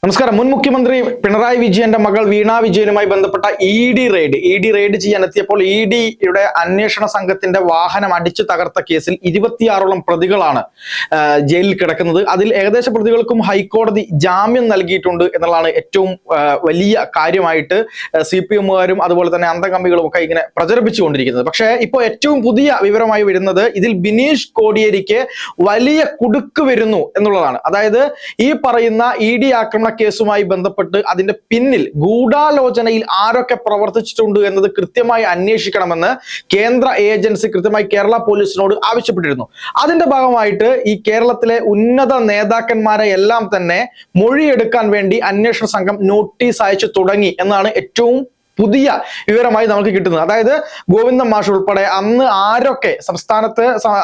നമസ്കാരം. മുൻ മുഖ്യമന്ത്രി പിണറായി വിജയന്റെ മകൾ വീണ വിജയനുമായി ബന്ധപ്പെട്ട ഇ ഡി റെയ്ഡ് ചെയ്യാൻ എത്തിയപ്പോൾ ഇ ഡിയുടെ അന്വേഷണ സംഘത്തിന്റെ വാഹനം അടിച്ചു തകർത്ത കേസിൽ 26ഓളം പ്രതികളാണ് ജയിലിൽ കിടക്കുന്നത്. അതിൽ ഏകദേശ പ്രതികൾക്കും ഹൈക്കോടതി ജാമ്യം നൽകിയിട്ടുണ്ട് എന്നുള്ളതാണ് ഏറ്റവും വലിയ കാര്യമായിട്ട് CPM-കാരും അതുപോലെ തന്നെ അന്തംകമ്മികളും ഒക്കെ ഇങ്ങനെ പ്രചരിപ്പിച്ചുകൊണ്ടിരിക്കുന്നത്. പക്ഷേ ഇപ്പോൾ ഏറ്റവും പുതിയ വിവരമായി വരുന്നത് ഇതിൽ ബിനീഷ് കോടിയേരിക്ക് വലിയ കുടുക്ക് വരുന്നു എന്നുള്ളതാണ്. അതായത് ഈ പറയുന്ന ED ആക്രമണ കേസുമായി ബന്ധപ്പെട്ട് അതിന്റെ പിന്നിൽ ഗൂഢാലോചനയിൽ ആരൊക്കെ പ്രവർത്തിച്ചിട്ടുണ്ട് എന്നത് കൃത്യമായി അന്വേഷിക്കണമെന്ന് കേന്ദ്ര ഏജൻസി കൃത്യമായി കേരള പോലീസിനോട് ആവശ്യപ്പെട്ടിരുന്നു. അതിന്റെ ഭാഗമായിട്ട് ഈ കേരളത്തിലെ ഉന്നത നേതാക്കന്മാരെ എല്ലാം തന്നെ മൊഴിയെടുക്കാൻ വേണ്ടി അന്വേഷണ സംഘം നോട്ടീസ് അയച്ചു തുടങ്ങി എന്നാണ് ഏറ്റവും പുതിയ വിവരമായി നമുക്ക് കിട്ടുന്നത്. അതായത് ഗോവിന്ദൻ മാഷ് ഉൾപ്പെടെ അന്ന് ആരൊക്കെ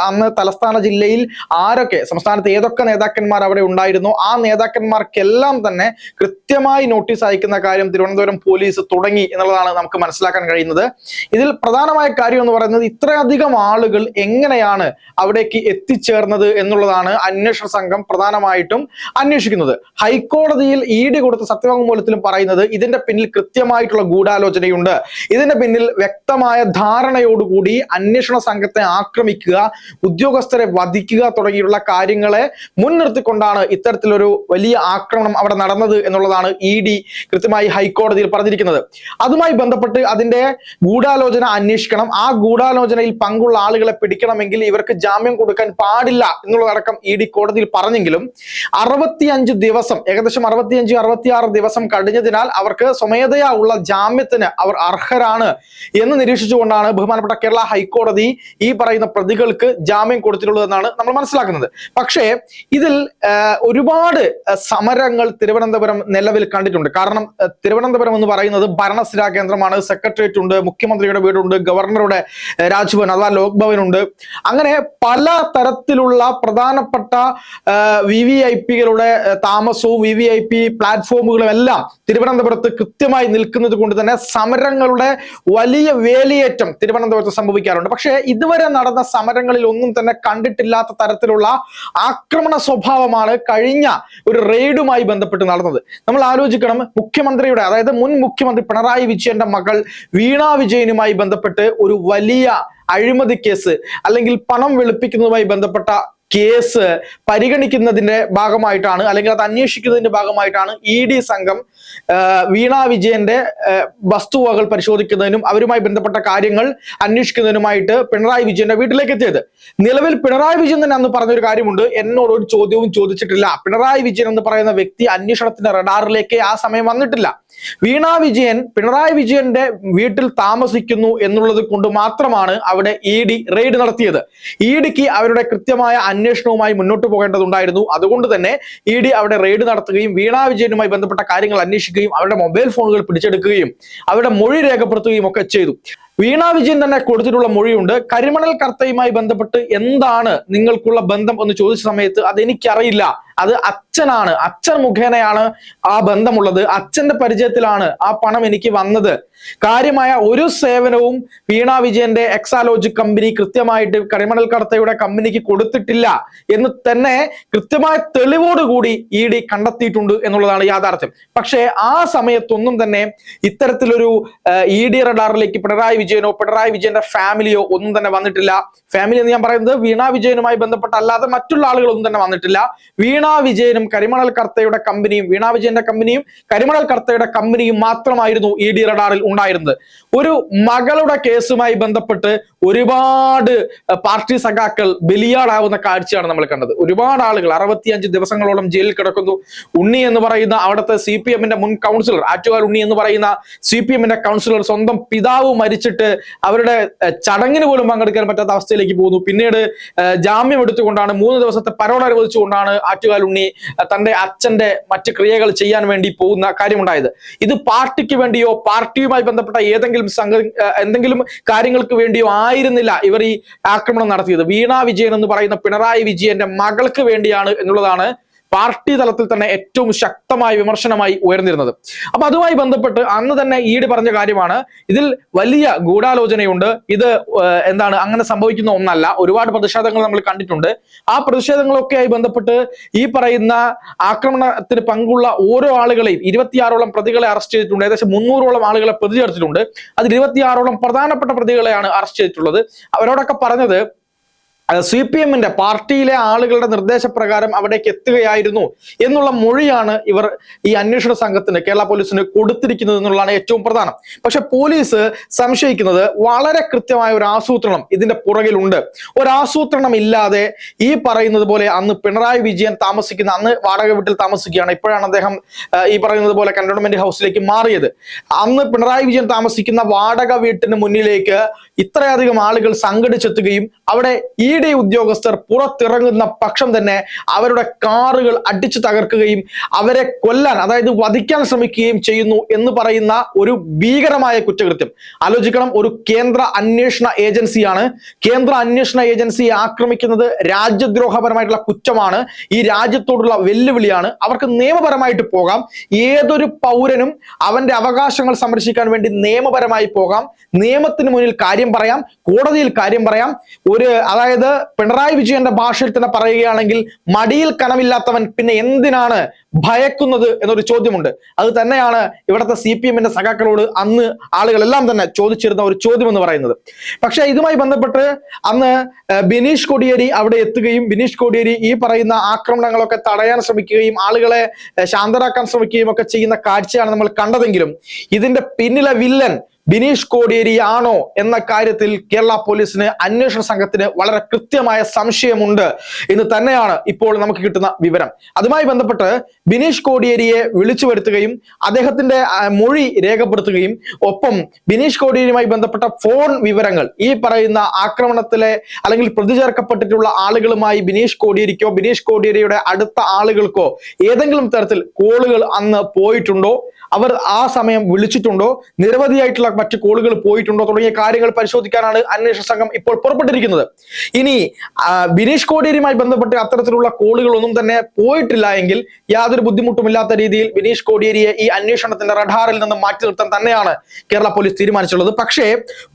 അന്ന് തലസ്ഥാന ജില്ലയിൽ സംസ്ഥാനത്ത് ഏതൊക്കെ നേതാക്കന്മാർ അവിടെ ഉണ്ടായിരുന്നോ ആ നേതാക്കന്മാർക്കെല്ലാം തന്നെ കൃത്യമായി നോട്ടീസ് അയക്കുന്ന കാര്യം തിരുവനന്തപുരം പോലീസ് തുടങ്ങി എന്നുള്ളതാണ് നമുക്ക് മനസ്സിലാക്കാൻ കഴിയുന്നത്. ഇതിൽ പ്രധാനമായ കാര്യം എന്ന് പറയുന്നത് ഇത്രയധികം ആളുകൾ എങ്ങനെയാണ് അവിടേക്ക് എത്തിച്ചേർന്നത് എന്നുള്ളതാണ് അന്വേഷണ സംഘം പ്രധാനമായിട്ടും അന്വേഷിക്കുന്നത്. ഹൈക്കോടതിയിൽ ED കൊടുത്ത സത്യവാങ്മൂലത്തിലും പറയുന്നത് ഇതിന്റെ പിന്നിൽ കൃത്യമായിട്ടുള്ള ഗൂഢാലോചനയുണ്ട്, ഇതിന്റെ പിന്നിൽ വ്യക്തമായ ധാരണയോടുകൂടി അന്വേഷണ സംഘത്തെ ആക്രമിക്കുക, ഉദ്യോഗസ്ഥരെ വധിക്കുക തുടങ്ങിയുള്ള കാര്യങ്ങളെ മുൻനിർത്തിക്കൊണ്ടാണ് ഇത്തരത്തിലൊരു വലിയ ആക്രമണം അവിടെ നടന്നത് എന്നുള്ളതാണ് ED കൃത്യമായി ഹൈക്കോടതിയിൽ പറഞ്ഞിരിക്കുന്നത്. അതുമായി ബന്ധപ്പെട്ട് അതിന്റെ ഗൂഢാലോചന അന്വേഷിക്കണം, ആ ഗൂഢാലോചനയിൽ പങ്കുള്ള ആളുകളെ പിടിക്കണമെങ്കിൽ ഇവർക്ക് ജാമ്യം കൊടുക്കാൻ പാടില്ല എന്നുള്ളതടക്കം ED കോടതിയിൽ പറഞ്ഞെങ്കിലും 65 ദിവസം, ഏകദേശം 65-66 ദിവസം കഴിഞ്ഞതിനാൽ അവർക്ക് സ്വമേധയാ ഉള്ള ജാമ്യത്തിന് അവർ അർഹരാണ് എന്ന് നിരീക്ഷിച്ചുകൊണ്ടാണ് ബഹുമാനപ്പെട്ട കേരള ഹൈക്കോടതി ഈ പറയുന്ന പ്രതികൾക്ക് ജാമ്യം കൊടുത്തിട്ടുള്ളതെന്നാണ് നമ്മൾ മനസ്സിലാക്കുന്നത്. പക്ഷേ ഇതിൽ ഒരുപാട് സമരങ്ങൾ തിരുവനന്തപുരം നിലവിൽ കണ്ടിട്ടുണ്ട്. കാരണം തിരുവനന്തപുരം എന്ന് പറയുന്നത് ഭരണസ്ഥിരാ കേന്ദ്രമാണ്. സെക്രട്ടേറിയറ്റ് ഉണ്ട്, മുഖ്യമന്ത്രിയുടെ വീടുണ്ട്, ഗവർണറുടെ രാജ്ഭവൻ അഥവാ ലോക്ഭവൻ ഉണ്ട്. അങ്ങനെ പല തരത്തിലുള്ള പ്രധാനപ്പെട്ട VVIP-കളുടെ താമസവും VVIP പ്ലാറ്റ്ഫോമുകളും എല്ലാം തിരുവനന്തപുരത്ത് കൃത്യമായി നിൽക്കുന്നത് കൊണ്ട് തന്നെ സമരങ്ങളുടെ വലിയ വേലിയേറ്റം തിരുവനന്തപുരത്ത് സംഭവിക്കാറുണ്ട്. പക്ഷേ ഇതുവരെ നടന്ന സമരങ്ങളിൽ ഒന്നും തന്നെ കണ്ടിട്ടില്ലാത്ത തരത്തിലുള്ള ആക്രമണ സ്വഭാവമാണ് കഴിഞ്ഞ ഒരു റെയ്ഡുമായി ബന്ധപ്പെട്ട് നടന്നത്. നമ്മൾ ആലോചിക്കണം, മുഖ്യമന്ത്രിയുടെ അതായത് മുൻ മുഖ്യമന്ത്രി പിണറായി വിജയന്റെ മകൾ വീണ വിജയനുമായി ബന്ധപ്പെട്ട് ഒരു വലിയ അഴിമതി കേസ് അല്ലെങ്കിൽ പണം വെളുപ്പിക്കുന്നതുമായി ബന്ധപ്പെട്ട കേസ് പരിഗണിക്കുന്നതിന്റെ ഭാഗമായിട്ടാണ് അല്ലെങ്കിൽ അത് അന്വേഷിക്കുന്നതിന്റെ ഭാഗമായിട്ടാണ് ED സംഘം വീണ വിജയന്റെ വസ്തുവകകൾ പരിശോധിക്കുന്നതിനും അവരുമായി ബന്ധപ്പെട്ട കാര്യങ്ങൾ അന്വേഷിക്കുന്നതിനുമായിട്ട് പിണറായി വിജയന്റെ വീട്ടിലേക്ക് എത്തിയത്. നിലവിൽ പിണറായി വിജയൻ തന്നെ അന്ന് പറഞ്ഞൊരു കാര്യമുണ്ട്, എന്നോട് ഒരു ചോദ്യവും ചോദിച്ചിട്ടില്ല, പിണറായി വിജയൻ എന്ന് പറയുന്ന വ്യക്തി അന്വേഷണത്തിന്റെ റഡാറിലേക്ക് ആ സമയം വന്നിട്ടില്ല. വീണ വിജയൻ പിണറായി വിജയന്റെ വീട്ടിൽ താമസിക്കുന്നു എന്നുള്ളത് കൊണ്ട് മാത്രമാണ് അവിടെ ED റെയ്ഡ് നടത്തിയത്. EDക്ക് അവരുടെ കൃത്യമായ അന്വേഷണവുമായി മുന്നോട്ട് പോകേണ്ടതുണ്ടായിരുന്നു. അതുകൊണ്ട് തന്നെ ED അവിടെ റെയ്ഡ് നടത്തുകയും വീണ വിജയനുമായി ബന്ധപ്പെട്ട കാര്യങ്ങൾ അന്വേഷിക്കുകയും അവരുടെ മൊബൈൽ ഫോണുകൾ പിടിച്ചെടുക്കുകയും അവരുടെ മൊഴി രേഖപ്പെടുത്തുകയും ഒക്കെ ചെയ്തു. വീണ വിജയൻ തന്നെ കൊടുത്തിട്ടുള്ള മൊഴിയുണ്ട്. കരിമണൽ കർത്തയുമായി ബന്ധപ്പെട്ട് എന്താണ് നിങ്ങൾക്കുള്ള ബന്ധം എന്ന് ചോദിച്ച സമയത്ത് അതെനിക്കറിയില്ല, അത് അച്ഛനാണ്, അച്ഛൻ മുഖേനയാണ് ആ ബന്ധമുള്ളത്, അച്ഛന്റെ പരിചയത്തിലാണ് ആ പണം എനിക്ക് വന്നത്, കാര്യമായ ഒരു സേവനവും വീണ വിജയന്റെ എക്സാലോജിക് കമ്പനി കൃത്യമായിട്ട് കരിമണൽ കർത്തയുടെ കമ്പനിക്ക് കൊടുത്തിട്ടില്ല എന്ന് തന്നെ കൃത്യമായ തെളിവോടുകൂടി ED കണ്ടെത്തിയിട്ടുണ്ട് എന്നുള്ളതാണ് യാഥാർത്ഥ്യം. പക്ഷേ ആ സമയത്തൊന്നും തന്നെ ഇത്തരത്തിലൊരു ED റഡാറിലേക്ക് പിണറായി വിജയനോ പിണറായി വിജയന്റെ ഫാമിലിയോ ഒന്നും തന്നെ വന്നിട്ടില്ല. ഫാമിലി എന്ന് ഞാൻ പറയുന്നത് വീണ വിജയനുമായി ബന്ധപ്പെട്ട അല്ലാതെ മറ്റുള്ള ആളുകളൊന്നും തന്നെ വന്നിട്ടില്ല. വീണ വിജയനും കരിമണൽ കർത്തയുടെ കമ്പനിയും വീണ വിജയന്റെ കമ്പനിയും കരിമണൽ കർത്തയുടെ കമ്പനിയും മാത്രമായിരുന്നു ED റഡാറിൽ ഉണ്ടായിരുന്നത്. ഒരു മകളുടെ കേസുമായി ബന്ധപ്പെട്ട് ഒരുപാട് പാർട്ടി സഖാക്കൾ ബലിയാടാവുന്ന കാഴ്ചയാണ് നമ്മൾ കണ്ടത്. ഒരുപാട് ആളുകൾ 65 ദിവസങ്ങളോളം ജയിലിൽ കിടക്കുന്നു. ഉണ്ണി എന്ന് പറയുന്ന അവിടുത്തെ CPM-ന്റെ മുൻ കൗൺസിലർ, ആറ്റുകാൽ ഉണ്ണി എന്ന് പറയുന്ന CPM-ന്റെ കൗൺസിലർ സ്വന്തം പിതാവ് മരിച്ചിട്ട് അവരുടെ ചടങ്ങിന് പോലും പങ്കെടുക്കാൻ പറ്റാത്ത അവസ്ഥയിലേക്ക് പോകുന്നു. പിന്നീട് ജാമ്യം എടുത്തുകൊണ്ടാണ് 3 ദിവസത്തെ പരോൾ അനുവദിച്ചുകൊണ്ടാണ് ആറ്റുകാൽ ഉണ്ണി തന്റെ അച്ഛന്റെ മറ്റ് ക്രിയകൾ ചെയ്യാൻ വേണ്ടി പോകുന്ന കാര്യമുണ്ടായത്. ഇത് പാർട്ടിക്ക് വേണ്ടിയോ പാർട്ടിയുമായി ബന്ധപ്പെട്ട എന്തെങ്കിലും കാര്യങ്ങൾക്ക് വേണ്ടിയോ ആയിരുന്നില്ല ഇവർ ഈ ആക്രമണം നടത്തിയത്. വീണ വിജയൻ എന്ന് പറയുന്ന പിണറായി വിജയന്റെ മകൾക്ക് വേണ്ടിയാണ് എന്നുള്ളതാണ് പാർട്ടി തലത്തിൽ തന്നെ ഏറ്റവും ശക്തമായ വിമർശനമായി ഉയർന്നിരുന്നത്. അപ്പൊ അതുമായി ബന്ധപ്പെട്ട് അന്ന് തന്നെ ഈഡി പറഞ്ഞ കാര്യമാണ്, ഇതിൽ വലിയ ഗൂഢാലോചനയുണ്ട്, ഇത് എന്താണ് അങ്ങനെ സംഭവിക്കുന്ന ഒന്നല്ല. ഒരുപാട് പ്രതിഷേധങ്ങൾ നമ്മൾ കണ്ടിട്ടുണ്ട്. ആ പ്രതിഷേധങ്ങളൊക്കെയായി ബന്ധപ്പെട്ട് ഈ പറയുന്ന ആക്രമണത്തിന് പങ്കുള്ള ഓരോ ആളുകളെയും 26ഓളം പ്രതികളെ അറസ്റ്റ് ചെയ്തിട്ടുണ്ട്. ഏകദേശം 300ഓളം ആളുകളെ പ്രതി ചേർത്തിട്ടുണ്ട്. അതിൽ 26ഓളം പ്രധാനപ്പെട്ട പ്രതികളെയാണ് അറസ്റ്റ് ചെയ്തിട്ടുള്ളത്. അവരോടൊക്കെ പറഞ്ഞത് CPM-ന്റെ പാർട്ടിയിലെ ആളുകളുടെ നിർദ്ദേശപ്രകാരം അവിടേക്ക് എത്തുകയായിരുന്നു എന്നുള്ള മൊഴിയാണ് ഇവർ ഈ അന്വേഷണ സംഘത്തിന്, കേരള പോലീസിന് കൊടുത്തിരിക്കുന്നത് എന്നുള്ളതാണ് ഏറ്റവും പ്രധാനം. പക്ഷെ പോലീസ് സംശയിക്കുന്നത് വളരെ കൃത്യമായ ഒരു ആസൂത്രണം ഇതിന്റെ പുറകിലുണ്ട്. ഒരാസൂത്രണം ഇല്ലാതെ ഈ പറയുന്നത് പോലെ അന്ന് പിണറായി വിജയൻ താമസിക്കുന്ന, അന്ന് വാടക വീട്ടിൽ താമസിക്കുകയാണ്, ഇപ്പോഴാണ് അദ്ദേഹം ഈ പറയുന്നത് പോലെ കന്റോൺമെന്റ് ഹൗസിലേക്ക് മാറിയത്. അന്ന് പിണറായി വിജയൻ താമസിക്കുന്ന വാടക വീട്ടിന് മുന്നിലേക്ക് ഇത്രയധികം ആളുകൾ സംഘടിച്ചെത്തുകയും അവിടെ ED ഉദ്യോഗസ്ഥർ പുറത്തിറങ്ങുന്ന പക്ഷം തന്നെ അവരുടെ കാറുകൾ അടിച്ചു തകർക്കുകയും അവരെ കൊല്ലാൻ, അതായത് വധിക്കാൻ ശ്രമിക്കുകയും ചെയ്യുന്നു എന്ന് പറയുന്ന ഒരു ഭീകരമായ കുറ്റകൃത്യം. ആലോചിക്കണം, ഒരു കേന്ദ്ര അന്വേഷണ ഏജൻസിയാണ്. കേന്ദ്ര അന്വേഷണ ഏജൻസിയെ ആക്രമിക്കുന്നത് രാജ്യദ്രോഹപരമായിട്ടുള്ള കുറ്റമാണ്. ഈ രാജ്യത്തോടുള്ള വെല്ലുവിളിയാണ്. അവർക്ക് നിയമപരമായിട്ട് പോകാം. ഏതൊരു പൗരനും അവന്റെ അവകാശങ്ങൾ സംരക്ഷിക്കാൻ വേണ്ടി നിയമപരമായി പോകാം. നിയമത്തിന് മുന്നിൽ കാര്യം പറയാം, കോടതിയിൽ കാര്യം പറയാം. അതായത് പിണറായി വിജയന്റെ ഭാഷയിൽ തന്നെ പറയുകയാണെങ്കിൽ, മടിയിൽ കനമില്ലാത്തവൻ പിന്നെ എന്തിനാണ് ഭയക്കുന്നത് എന്നൊരു ചോദ്യമുണ്ട്. അത് തന്നെയാണ് ഇവിടുത്തെ CPM-ന്റെ സഖാക്കളോട് അന്ന് ആളുകളെല്ലാം തന്നെ ചോദിച്ചിരുന്ന ഒരു ചോദ്യം എന്ന് പറയുന്നത്. പക്ഷെ ഇതുമായി ബന്ധപ്പെട്ട് അന്ന് ബിനീഷ് കോടിയേരി അവിടെ എത്തുകയും ബിനീഷ് കോടിയേരി ഈ പറയുന്ന ആക്രമണങ്ങളൊക്കെ തടയാൻ ശ്രമിക്കുകയും ആളുകളെ ശാന്തരാക്കാൻ ശ്രമിക്കുകയും ഒക്കെ ചെയ്യുന്ന കാഴ്ചയാണ് നമ്മൾ കണ്ടതെങ്കിലും ഇതിന്റെ പിന്നിലെ വില്ലൻ ബിനീഷ് കോടിയേരി ആണോ എന്ന കാര്യത്തിൽ കേരള പോലീസിന്, അന്വേഷണ സംഘത്തിന് വളരെ കൃത്യമായ സംശയമുണ്ട് എന്ന് തന്നെയാണ് ഇപ്പോൾ നമുക്ക് കിട്ടുന്ന വിവരം. അതുമായി ബന്ധപ്പെട്ട് ബിനീഷ് കോടിയേരിയെ വിളിച്ചു വരുത്തുകയും അദ്ദേഹത്തിന്റെ മൊഴി രേഖപ്പെടുത്തുകയും ഒപ്പം ബിനീഷ് കോടിയേരിയുമായി ബന്ധപ്പെട്ട ഫോൺ വിവരങ്ങൾ ഈ പറയുന്ന ആക്രമണത്തിലെ അല്ലെങ്കിൽ പ്രതി ചേർക്കപ്പെട്ടിട്ടുള്ള ആളുകളുമായി ബിനീഷ് കോടിയേരിക്കോ ബിനീഷ് കോടിയേരിയുടെ അടുത്ത ആളുകൾക്കോ ഏതെങ്കിലും തരത്തിൽ കോളുകൾ അന്ന് പോയിട്ടുണ്ടോ, അവർ ആ സമയം വിളിച്ചിട്ടുണ്ടോ, നിരവധിയായിട്ടുള്ള മറ്റ് കോളുകൾ പോയിട്ടുണ്ടോ തുടങ്ങിയ കാര്യങ്ങൾ പരിശോധിക്കാനാണ് അന്വേഷണ സംഘം ഇപ്പോൾ പുറപ്പെട്ടിരിക്കുന്നത്. ഇനി ബിനീഷ് കോടിയേരിയുമായി ബന്ധപ്പെട്ട് അത്തരത്തിലുള്ള കോളുകളൊന്നും തന്നെ പോയിട്ടില്ല എങ്കിൽ യാതൊരു ബുദ്ധിമുട്ടുമില്ലാത്ത രീതിയിൽ ബിനീഷ് കോടിയേരിയെ ഈ അന്വേഷണത്തിന്റെ റഡാറിൽ നിന്ന് മാറ്റി നിർത്താൻ തന്നെയാണ് കേരള പോലീസ് തീരുമാനിച്ചിട്ടുള്ളത്. പക്ഷേ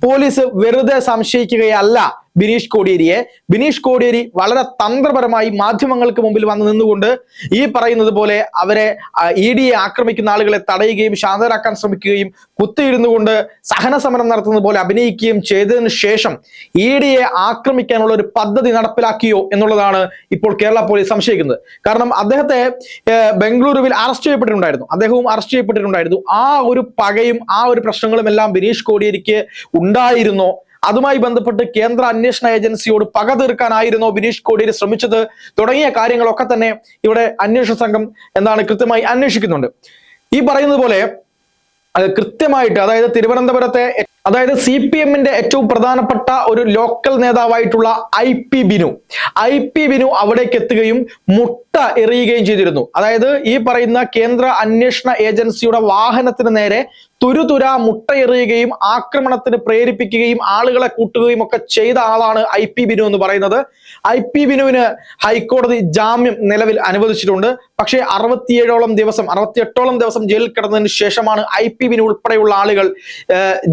പോലീസ് വെറുതെ സംശയിക്കുകയല്ല ബിനീഷ് കോടിയേരിയെ. ബിനീഷ് കോടിയേരി വളരെ തന്ത്രപരമായി മാധ്യമങ്ങൾക്ക് മുമ്പിൽ വന്ന് നിന്നുകൊണ്ട് ഈ പറയുന്നത് പോലെ അവരെ ED-യെ ആക്രമിക്കുന്ന ആളുകളെ തടയുകയും ശാന്തരാക്കാൻ ശ്രമിക്കുകയും കുത്തിയിരുന്നു കൊണ്ട് സഹന സമരം നടത്തുന്നത് പോലെ അഭിനയിക്കുകയും ചെയ്തതിനു ശേഷം ED-യെ ആക്രമിക്കാനുള്ള ഒരു പദ്ധതി നടപ്പിലാക്കിയോ എന്നുള്ളതാണ് ഇപ്പോൾ കേരള പോലീസ് സംശയിക്കുന്നത്. കാരണം അദ്ദേഹത്തെ ബംഗളൂരുവിൽ അറസ്റ്റ് ചെയ്യപ്പെട്ടിട്ടുണ്ടായിരുന്നു, അദ്ദേഹവും അറസ്റ്റ് ചെയ്യപ്പെട്ടിട്ടുണ്ടായിരുന്നു. ആ ഒരു പകയും ആ ഒരു പ്രശ്നങ്ങളും എല്ലാം ബിനീഷ് കോടിയേരിക്ക് ഉണ്ടായിരുന്നോ? അതുമായി ബന്ധപ്പെട്ട് കേന്ദ്ര അന്വേഷണ ഏജൻസിയോട് പക തീർക്കാനായിരുന്നോ ബിനീഷ് കോടിയേരി ശ്രമിച്ചത് തുടങ്ങിയ കാര്യങ്ങളൊക്കെ തന്നെ ഇവിടെ അന്വേഷണ സംഘം കൃത്യമായി അന്വേഷിക്കുന്നുണ്ട്. ഈ പറയുന്നത് പോലെ കൃത്യമായിട്ട്, അതായത് തിരുവനന്തപുരത്തെ, അതായത് CPM-ന്റെ ഏറ്റവും പ്രധാനപ്പെട്ട ഒരു ലോക്കൽ നേതാവായിട്ടുള്ള IP ബിനു അവിടേക്ക് എത്തുകയും മുട്ട എറിയുകയും ചെയ്തിരുന്നു. അതായത് ഈ പറയുന്ന കേന്ദ്ര അന്വേഷണ ഏജൻസിയുടെ വാഹനത്തിന് നേരെ തുരുതുര മുട്ടയെറിയുകയും ആക്രമണത്തിന് പ്രേരിപ്പിക്കുകയും ആളുകളെ കൂട്ടുകയും ഒക്കെ ചെയ്ത ആളാണ് IP ബിനു എന്ന് പറയുന്നത്. IP ബിനുവിന് ഹൈക്കോടതി ജാമ്യം നിലവിൽ അനുവദിച്ചിട്ടുണ്ട്. പക്ഷേ 68ഓളം ദിവസം ജയിലിൽ കിടന്നതിന് ശേഷമാണ് IP ബിനു ഉൾപ്പെടെയുള്ള ആളുകൾ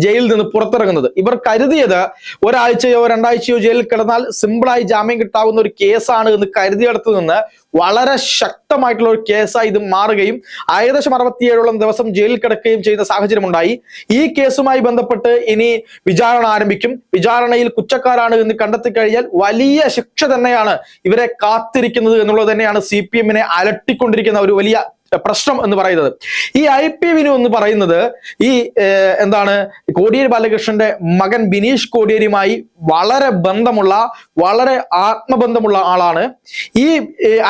ജയിലിൽ നിന്ന് പുറത്തിറങ്ങുന്നത്. ഇവർ കരുതിയത് ഒരാഴ്ചയോ 2 ആഴ്ചയോ ജയിലിൽ കിടന്നാൽ സിമ്പിളായി ജാമ്യം കിട്ടാവുന്ന ഒരു കേസാണ് എന്ന് കരുതിയെടുത്ത് നിന്ന് വളരെ ശക്തമായിട്ടുള്ള ഒരു കേസായി ഇത് മാറുകയും ഏകദേശം 67ഓളം ദിവസം ജയിലിൽ കിടക്കുകയും ചെയ്യുന്ന സാഹചര്യം ഉണ്ടായി. ഈ കേസുമായി ബന്ധപ്പെട്ട് ഇനി വിചാരണ ആരംഭിക്കും. വിചാരണയിൽ കുറ്റക്കാരാണ് എന്ന് കണ്ടെത്തി കഴിഞ്ഞാൽ വലിയ ശിക്ഷ തന്നെയാണ് ഇവരെ കാത്തിരിക്കുന്നത് എന്നുള്ളത് തന്നെയാണ് CPM-നെ അലട്ടിക്കൊണ്ടിരിക്കുന്ന ഒരു വലിയ പ്രശ്നം എന്ന് പറയുന്നത്. ഈ IP ബിനു എന്ന് പറയുന്നത് ഈ കോടിയേരി ബാലകൃഷ്ണന്റെ മകൻ ബിനീഷ് കോടിയേരിയുമായി വളരെ ആത്മബന്ധമുള്ള ആളാണ്. ഈ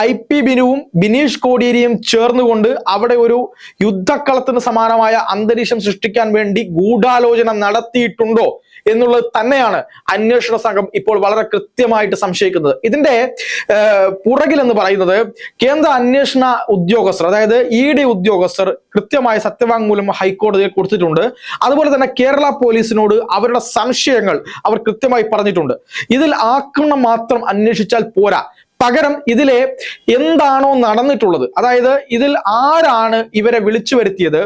IP ബിനുവും ബിനീഷ് കോടിയേരിയും ചേർന്നുകൊണ്ട് അവിടെ ഒരു യുദ്ധക്കളത്തിന് സമാനമായ അന്തരീക്ഷം സൃഷ്ടിക്കാൻ വേണ്ടി ഗൂഢാലോചന നടത്തിയിട്ടുണ്ടോ എന്നുള്ളത് തന്നെയാണ് അന്വേഷണ സംഘം ഇപ്പോൾ വളരെ കൃത്യമായിട്ട് സംശയിക്കുന്നത്. ഇതിന്റെ പുറകിൽ എന്ന് പറയുന്നത് കേന്ദ്ര അന്വേഷണ ഉദ്യോഗസ്ഥർ, അതായത് ED ഉദ്യോഗസ്ഥർ കൃത്യമായ സത്യവാങ്മൂലം ഹൈക്കോടതിയിൽ കൊടുത്തിട്ടുണ്ട്. അതുപോലെ തന്നെ കേരള പോലീസിനോട് അവരുടെ സംശയങ്ങൾ അവർ കൃത്യമായി പറഞ്ഞിട്ടുണ്ട്. ഇതിൽ ആക്രമണം മാത്രം അന്വേഷിച്ചാൽ പോരാ, പകരം ഇതിലെ എന്താണോ നടന്നിട്ടുള്ളത്, അതായത് ഇതിൽ ആരാണ് ഇവരെ വിളിച്ചു വരുത്തിയത്,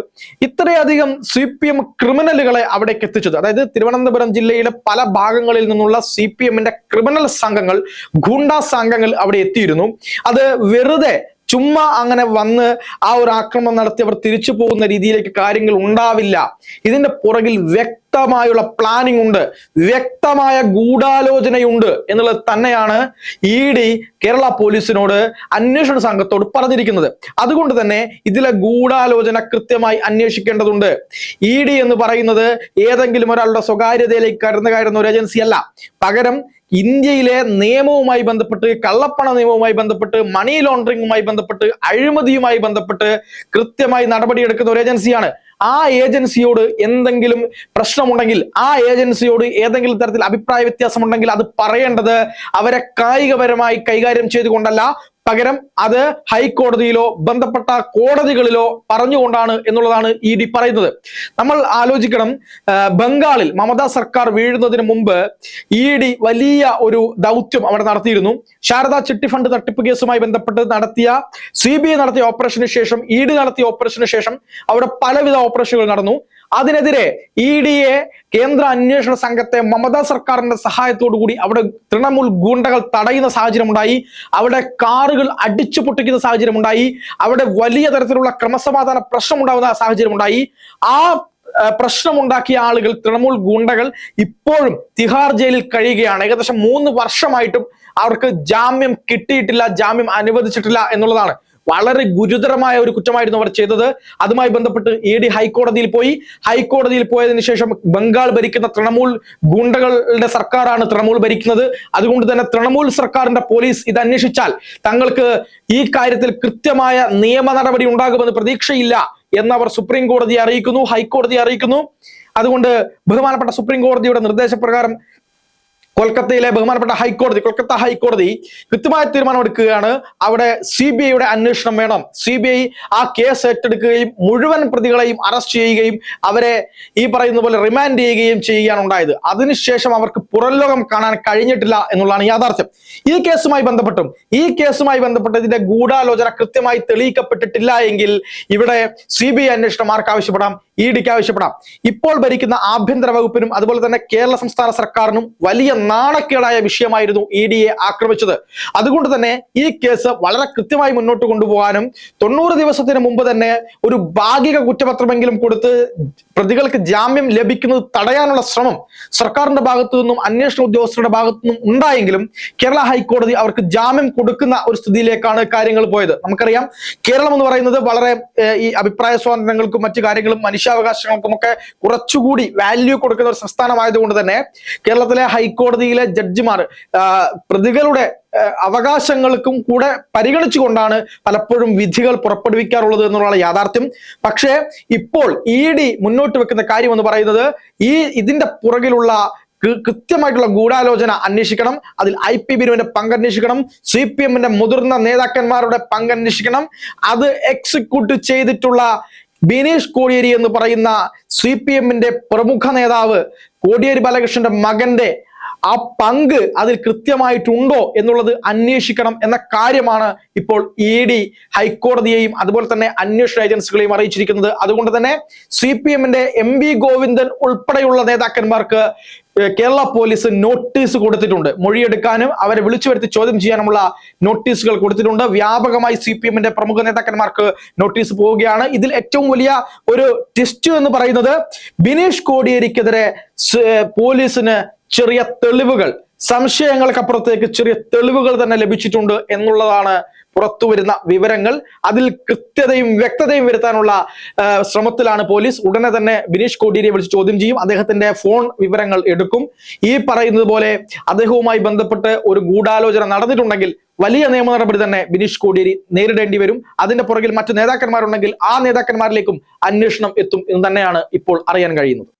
ഇത്രയധികം CPM ക്രിമിനലുകളെ അവിടേക്ക് എത്തിച്ചത്, അതായത് തിരുവനന്തപുരം ജില്ലയിലെ പല ഭാഗങ്ങളിൽ നിന്നുള്ള CPM-ന്റെ ക്രിമിനൽ സംഘങ്ങൾ, ഗുണ്ടാ സംഘങ്ങൾ അവിടെ എത്തിയിരുന്നു. അത് വെറുതെ ചുമ്മാ അങ്ങനെ വന്ന് ആ ഒരു ആക്രമണം നടത്തി അവർ തിരിച്ചു പോകുന്ന രീതിയിലേക്ക് കാര്യങ്ങൾ ഉണ്ടാവില്ല. ഇതിന്റെ പുറകിൽ വ്യക്തമായുള്ള പ്ലാനിംഗ് ഉണ്ട്, വ്യക്തമായ ഗൂഢാലോചനയുണ്ട് എന്നുള്ളത് തന്നെയാണ് ED കേരള പോലീസിനോട്, അന്വേഷണ സംഘത്തോട് പറഞ്ഞിരിക്കുന്നത്. അതുകൊണ്ട് തന്നെ ഇതിലെ ഗൂഢാലോചന കൃത്യമായി അന്വേഷിക്കേണ്ടതുണ്ട്. ED എന്ന് പറയുന്നത് ഏതെങ്കിലും ഒരാളുടെ സ്വകാര്യതയിലേക്ക് കയറുന്ന ഒരു ഏജൻസി അല്ല. പകരം ഇന്ത്യയിലെ നിയമവുമായി ബന്ധപ്പെട്ട്, കള്ളപ്പണ നിയമവുമായി ബന്ധപ്പെട്ട്, മണി ലോണ്ടറിംഗുമായി ബന്ധപ്പെട്ട്, അഴിമതിയുമായി ബന്ധപ്പെട്ട് കൃത്യമായി നടപടിയെടുക്കുന്ന ഒരു ഏജൻസിയാണ്. ആ ഏജൻസിയോട് എന്തെങ്കിലും പ്രശ്നമുണ്ടെങ്കിൽ, ആ ഏജൻസിയോട് ഏതെങ്കിലും തരത്തിൽ അഭിപ്രായ വ്യത്യാസമുണ്ടെങ്കിൽ അത് പറയേണ്ടത് അവരെ കായികപരമായി കൈകാര്യം ചെയ്തുകൊണ്ടല്ല, പകരം അത് ഹൈക്കോടതിയിലോ ബന്ധപ്പെട്ട കോടതികളിലോ പറഞ്ഞുകൊണ്ടാണ് എന്നുള്ളതാണ് ED പറയുന്നത്. നമ്മൾ ആലോചിക്കണം, ബംഗാളിൽ മമതാ സർക്കാർ വീഴുന്നതിന് മുമ്പ് ED വലിയ ഒരു ദൗത്യം അവിടെ നടത്തിയിരുന്നു. ശാരദാ ചിട്ടി ഫണ്ട് തട്ടിപ്പ് കേസുമായി ബന്ധപ്പെട്ട് നടത്തിയ CBI നടത്തിയ ഓപ്പറേഷന് ശേഷം, ED നടത്തിയ ഓപ്പറേഷന് ശേഷം അവിടെ പലവിധ ഓപ്പറേഷനുകൾ നടന്നു. അതിനെതിരെ EDയെ, കേന്ദ്ര അന്വേഷണ സംഘത്തെ മമതാ സർക്കാരിന്റെ സഹായത്തോടു കൂടി അവിടെ തൃണമൂൽ ഗുണ്ടകൾ തടയുന്ന സാഹചര്യം ഉണ്ടായി. അവിടെ കാറുകൾ അടിച്ചു പൊട്ടിക്കുന്ന സാഹചര്യം ഉണ്ടായി. അവിടെ വലിയ തരത്തിലുള്ള ക്രമസമാധാന പ്രശ്നം ഉണ്ടാകുന്ന സാഹചര്യം ഉണ്ടായി. ആ പ്രശ്നമുണ്ടാക്കിയ ആളുകൾ, തൃണമൂൽ ഗുണ്ടകൾ ഇപ്പോഴും തിഹാർ ജയിലിൽ കഴിയുകയാണ്. ഏകദേശം 3 വർഷമായിട്ടും അവർക്ക് ജാമ്യം കിട്ടിയിട്ടില്ല, ജാമ്യം അനുവദിച്ചിട്ടില്ല എന്നുള്ളതാണ്. വളരെ ഗുരുതരമായ ഒരു കുറ്റമായിരുന്നു അവർ ചെയ്തത്. അതുമായി ബന്ധപ്പെട്ട് ED ഹൈക്കോടതിയിൽ പോയി. ഹൈക്കോടതിയിൽ പോയതിനു ശേഷം ബംഗാൾ ഭരിക്കുന്ന തൃണമൂൽ ഗുണ്ടകളുടെ സർക്കാരാണ് തൃണമൂൽ ഭരിക്കുന്നത്. അതുകൊണ്ട് തന്നെ തൃണമൂൽ സർക്കാരിന്റെ പോലീസ് ഇത് അന്വേഷിച്ചാൽ തങ്ങൾക്ക് ഈ കാര്യത്തിൽ കൃത്യമായ നിയമ നടപടി ഉണ്ടാകുമെന്ന് പ്രതീക്ഷയില്ല എന്നവർ സുപ്രീം കോടതിയെ അറിയിക്കുന്നു, ഹൈക്കോടതിയെ അറിയിക്കുന്നു. അതുകൊണ്ട് ബഹുമാനപ്പെട്ട സുപ്രീം കോടതിയുടെ നിർദ്ദേശപ്രകാരം കൊൽക്കത്തയിലെ ബഹുമാനപ്പെട്ട ഹൈക്കോടതി, കൊൽക്കത്ത ഹൈക്കോടതി കൃത്യമായ തീരുമാനമെടുക്കുകയാണ്. അവിടെ CBIയുടെ അന്വേഷണം വേണം. CBI ആ കേസ് ഏറ്റെടുക്കുകയും മുഴുവൻ പ്രതികളെയും അറസ്റ്റ് ചെയ്യുകയും അവരെ ഈ പറയുന്ന പോലെ റിമാൻഡ് ചെയ്യുകയും ചെയ്യുകയാണ് ഉണ്ടായത്. അതിനുശേഷം അവർക്ക് പുറംലോകം കാണാൻ കഴിഞ്ഞിട്ടില്ല എന്നുള്ളതാണ് യാഥാർത്ഥ്യം. ഈ കേസുമായി ബന്ധപ്പെട്ട് ഇതിന്റെ ഗൂഢാലോചന കൃത്യമായി തെളിയിക്കപ്പെട്ടിട്ടില്ല എങ്കിൽ ഇവിടെ CBI അന്വേഷണം ആർക്ക് ആവശ്യപ്പെടാം? EDക്ക് ആവശ്യപ്പെടാം. ഇപ്പോൾ ഭരിക്കുന്ന ആഭ്യന്തര വകുപ്പിനും അതുപോലെ തന്നെ കേരള സംസ്ഥാന സർക്കാരിനും വലിയ നാണക്കേടായ വിഷയമായിരുന്നു EDയെ ആക്രമിച്ചത്. അതുകൊണ്ട് തന്നെ ഈ കേസ് വളരെ കൃത്യമായി മുന്നോട്ട് കൊണ്ടുപോകാനും 90 ദിവസത്തിന് മുമ്പ് തന്നെ ഒരു ഭാഗിക കുറ്റപത്രമെങ്കിലും കൊടുത്ത് പ്രതികൾക്ക് ജാമ്യം ലഭിക്കുന്നത് തടയാനുള്ള ശ്രമം സർക്കാരിന്റെ ഭാഗത്തു നിന്നും അന്വേഷണ ഉദ്യോഗസ്ഥരുടെ ഭാഗത്തു നിന്നും ഉണ്ടായെങ്കിലും കേരള ഹൈക്കോടതി അവർക്ക് ജാമ്യം കൊടുക്കുന്ന ഒരു സ്ഥിതിയിലേക്കാണ് കാര്യങ്ങൾ പോയത്. നമുക്കറിയാം, കേരളം എന്ന് പറയുന്നത് വളരെ ഈ അഭിപ്രായ സ്വാതന്ത്ര്യങ്ങൾക്കും മറ്റു കാര്യങ്ങളും മനുഷ്യാവകാശങ്ങൾക്കും ഒക്കെ കുറച്ചുകൂടി വാല്യൂ കൊടുക്കുന്ന ഒരു സംസ്ഥാനമായതുകൊണ്ട് തന്നെ കേരളത്തിലെ ഹൈക്കോടതിയിലെ ജഡ്ജിമാർ പ്രതികളുടെ അവകാശങ്ങൾക്കും കൂടെ പരിഗണിച്ചുകൊണ്ടാണ് പലപ്പോഴും വിധികൾ പുറപ്പെടുവിക്കാറുള്ളത് എന്നുള്ള യാഥാർത്ഥ്യം. പക്ഷേ ഇപ്പോൾ ED മുന്നോട്ട് വെക്കുന്ന കാര്യം എന്ന് പറയുന്നത് ഇതിന്റെ പുറകിലുള്ള കൃത്യമായിട്ടുള്ള ഗൂഢാലോചന അന്വേഷിക്കണം. അതിൽ IP ബിനുവിന്റെ പങ്ക് അന്വേഷിക്കണം. CPM-ന്റെ മുതിർന്ന നേതാക്കന്മാരുടെ പങ്ക് അന്വേഷിക്കണം. അത് എക്സിക്യൂട്ട് ചെയ്തിട്ടുള്ള ബിനീഷ് കോടിയേരി എന്ന് പറയുന്ന CPM-ന്റെ പ്രമുഖ നേതാവ് കോടിയേരി ബാലകൃഷ്ണന്റെ മകന്റെ ആ പങ്ക് അതിൽ കൃത്യമായിട്ടുണ്ടോ എന്നുള്ളത് അന്വേഷിക്കണം എന്ന കാര്യമാണ് ഇപ്പോൾ ED ഹൈക്കോടതിയെയും അതുപോലെ തന്നെ അന്വേഷണ ഏജൻസികളെയും അറിയിച്ചിരിക്കുന്നത്. അതുകൊണ്ട് തന്നെ CPM-ന്റെ MV ഗോവിന്ദൻ ഉൾപ്പെടെയുള്ള നേതാക്കന്മാർക്ക് കേരള പോലീസ് നോട്ടീസ് കൊടുത്തിട്ടുണ്ട്. മൊഴിയെടുക്കാനും അവരെ വിളിച്ചു വരുത്തി ചോദ്യം ചെയ്യാനുമുള്ള നോട്ടീസുകൾ കൊടുത്തിട്ടുണ്ട്. വ്യാപകമായി CPM-ന്റെ പ്രമുഖ നേതാക്കന്മാർക്ക് നോട്ടീസ് പോവുകയാണ്. ഇതിൽ ഏറ്റവും വലിയ ഒരു ട്വിസ്റ്റ് എന്ന് പറയുന്നത് ബിനീഷ് കോടിയേരിക്കെതിരെ പോലീസിന് ചെറിയ തെളിവുകൾ, സംശയങ്ങൾക്കപ്പുറത്തേക്ക് ചെറിയ തെളിവുകൾ തന്നെ ലഭിച്ചിട്ടുണ്ട് എന്നുള്ളതാണ് പുറത്തുവരുന്ന വിവരങ്ങൾ. അതിൽ കൃത്യതയും വ്യക്തതയും വരുത്താനുള്ള ശ്രമത്തിലാണ് പോലീസ്. ഉടനെ തന്നെ ബിനീഷ് കോടിയേരിയെ വിളിച്ച് ചോദ്യം ചെയ്യും. അദ്ദേഹത്തിന്റെ ഫോൺ വിവരങ്ങൾ എടുക്കും. ഈ പറയുന്നത് പോലെ അദ്ദേഹവുമായി ബന്ധപ്പെട്ട് ഒരു ഗൂഢാലോചന നടന്നിട്ടുണ്ടെങ്കിൽ വലിയ നിയമ നടപടി തന്നെ ബിനീഷ് കോടിയേരി നേരിടേണ്ടി വരും. അതിന്റെ പുറകിൽ മറ്റു നേതാക്കന്മാരുണ്ടെങ്കിൽ ആ നേതാക്കന്മാരിലേക്കും അന്വേഷണം എത്തും എന്ന് തന്നെയാണ് ഇപ്പോൾ അറിയാൻ കഴിയുന്നത്.